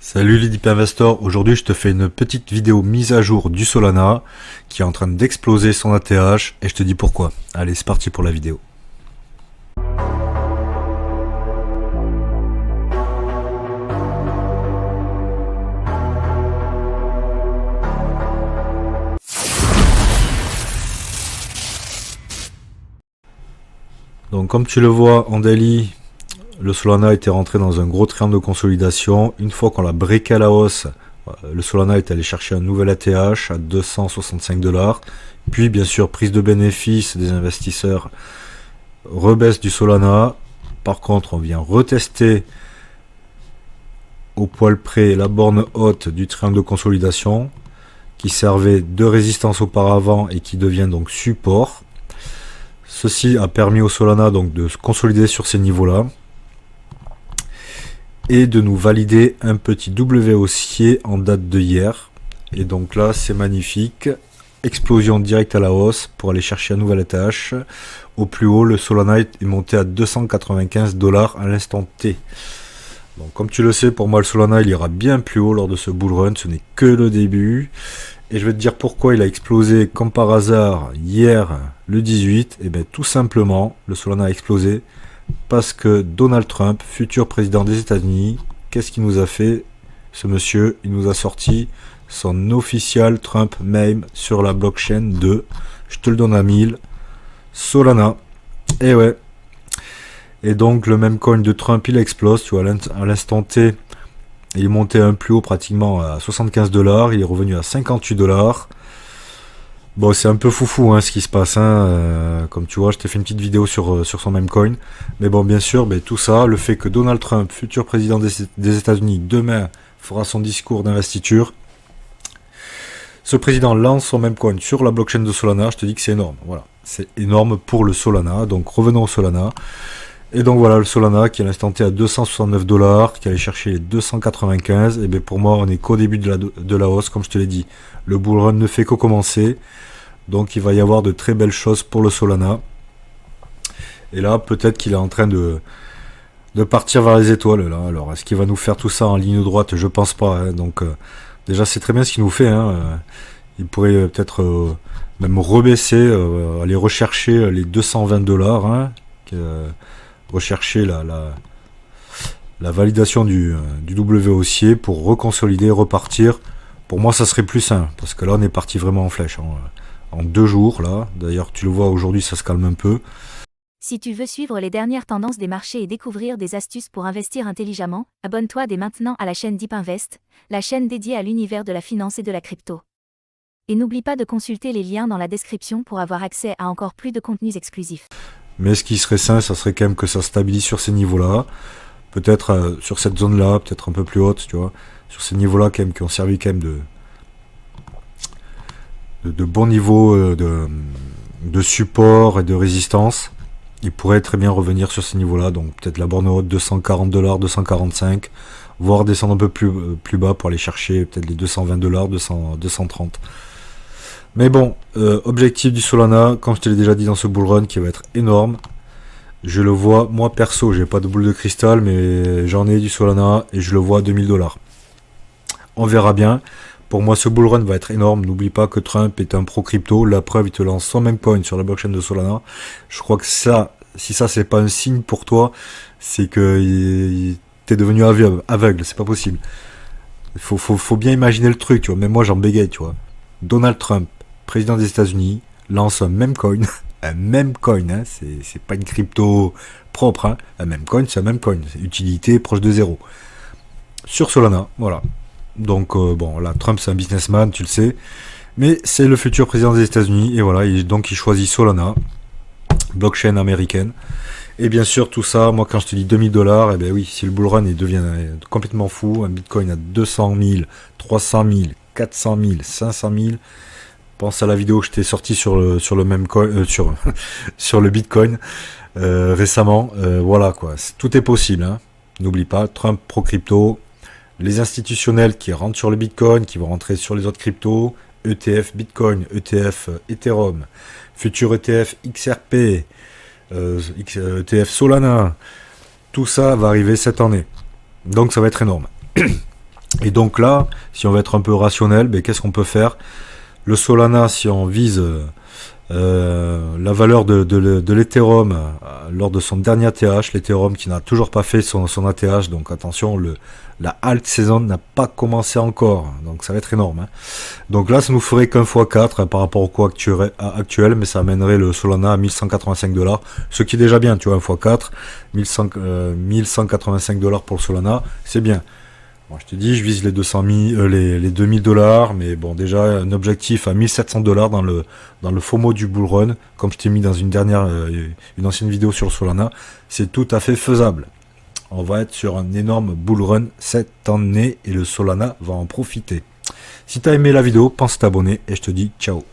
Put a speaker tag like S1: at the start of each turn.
S1: Salut les Deep Investors, aujourd'hui je te fais une petite vidéo mise à jour du Solana qui est en train d'exploser son ATH et je te dis pourquoi. Allez, c'est parti pour la vidéo. Donc comme tu le vois en daily, le Solana était rentré dans un gros triangle de consolidation. Une fois qu'on l'a breaké à la hausse, le Solana est allé chercher un nouvel ATH à 265$. Puis bien sûr, prise de bénéfice des investisseurs, rebaisse du Solana. Par contre, on vient retester au poil près la borne haute du triangle de consolidation qui servait de résistance auparavant et qui devient donc support. Ceci a permis au Solana donc de se consolider sur ces niveaux-là et de nous valider un petit W haussier en date de hier. Et donc là, c'est magnifique. Explosion directe à la hausse pour aller chercher un nouvel ATH. Au plus haut, le Solana est monté à 295$ à l'instant T. Donc comme tu le sais, pour moi, le Solana, il ira bien plus haut lors de ce bull run. Ce n'est que le début. Et je vais te dire pourquoi il a explosé comme par hasard hier, le 18. Et bien tout simplement, le Solana a explosé parce que Donald Trump, futur président des États-Unis, qu'est-ce qu'il nous a fait, ce monsieur? Il nous a sorti son official Trump meme sur la blockchain de, je te le donne à 1000, Solana. Et ouais. Et donc le même coin de Trump, il explose, tu vois, à l'instant T. Il est monté un plus haut pratiquement à 75$, il est revenu à 58$. Bon, c'est un peu foufou hein, ce qui se passe. Comme tu vois, je t'ai fait une petite vidéo sur son même coin. Mais bon, bien sûr, tout ça, le fait que Donald Trump, futur président des États-Unis, demain fera son discours d'investiture. Ce président lance son même coin sur la blockchain de Solana. Je te dis que c'est énorme. Voilà, c'est énorme pour le Solana. Donc revenons au Solana. Et donc voilà, le Solana qui est à l'instant T à 269$, qui allait chercher les 295. Et bien pour moi, on est qu'au début de la hausse, comme je te l'ai dit. Le bull run ne fait que commencer. Donc il va y avoir de très belles choses pour le Solana. Et là, peut-être qu'il est en train de partir vers les étoiles. Là. Alors, est-ce qu'il va nous faire tout ça en ligne droite? Je pense pas. Hein. Donc déjà, c'est très bien ce qu'il nous fait. Hein. Il pourrait peut-être même rebaisser, aller rechercher les 220$. Hein, rechercher la validation du W haussier pour reconsolider, repartir. Pour moi, ça serait plus sain, parce que là, on est parti vraiment en flèche. En 2 jours, là. D'ailleurs, tu le vois, aujourd'hui, ça se calme un peu.
S2: Si tu veux suivre les dernières tendances des marchés et découvrir des astuces pour investir intelligemment, abonne-toi dès maintenant à la chaîne Deep Invest, la chaîne dédiée à l'univers de la finance et de la crypto. Et n'oublie pas de consulter les liens dans la description pour avoir accès à encore plus de contenus exclusifs.
S1: Mais ce qui serait sain, ça serait quand même que ça stabilise sur ces niveaux-là. Peut-être sur cette zone-là, peut-être un peu plus haute, tu vois. Sur ces niveaux-là, quand même, qui ont servi quand même de bons niveaux de support et de résistance. Il pourrait très bien revenir sur ces niveaux-là. Donc peut-être la borne haute, 240$, 245$, voire descendre un peu plus bas pour aller chercher peut-être les 220$, 230$. Mais bon, objectif du Solana, comme je te l'ai déjà dit dans ce bull run, qui va être énorme. Je le vois, moi perso, j'ai pas de boule de cristal, mais j'en ai du Solana et je le vois à 2000$. On verra bien. Pour moi, ce bull run va être énorme. N'oublie pas que Trump est un pro crypto. La preuve, il te lance son même coin sur la blockchain de Solana. Je crois que ça, si ça c'est pas un signe pour toi, c'est que t'es devenu aveugle. C'est pas possible. Faut bien imaginer le truc, tu vois. Même moi, j'en bégaye, tu vois. Donald Trump, président des États-Unis, lance un même coin. Un même coin, hein. C'est pas une crypto propre. Hein. Un même coin, c'est un même coin. C'est utilité proche de 0. Sur Solana, voilà. Donc bon, là, Trump c'est un businessman, tu le sais, mais c'est le futur président des États-Unis et voilà, donc il choisit Solana, blockchain américaine. Et bien sûr, tout ça, moi quand je te dis 2000$, eh bien oui, si le bull run il devient complètement fou, un Bitcoin à 200 000, 300 000, 400 000, 500 000, pense à la vidéo que je t'ai sortie sur le même coin, sur le Bitcoin récemment. Voilà quoi, tout est possible. Hein. N'oublie pas, Trump pro crypto. Les institutionnels qui rentrent sur le Bitcoin, qui vont rentrer sur les autres cryptos, ETF Bitcoin, ETF Ethereum, futur ETF XRP, ETF Solana, tout ça va arriver cette année. Donc ça va être énorme. Et donc là, si on veut être un peu rationnel, ben, qu'est-ce qu'on peut faire? Le Solana, si on vise la valeur de l'Ethereum lors de son dernier ATH, l'Ethereum qui n'a toujours pas fait son ATH, donc attention, la alt saison n'a pas commencé encore, donc ça va être énorme. Hein. Donc là, ça nous ferait qu'un x4 par rapport au coût actuel, mais ça amènerait le Solana à 1185 $, ce qui est déjà bien, tu vois, un x4, 1185 $ pour le Solana, c'est bien. Bon, je te dis, je vise les 2000 $, mais bon, déjà, un objectif à 1700 $ dans le FOMO du bull run, comme je t'ai mis dans une ancienne vidéo sur le Solana, c'est tout à fait faisable. On va être sur un énorme bull run cette année et le Solana va en profiter. Si tu as aimé la vidéo, pense t'abonner et je te dis ciao.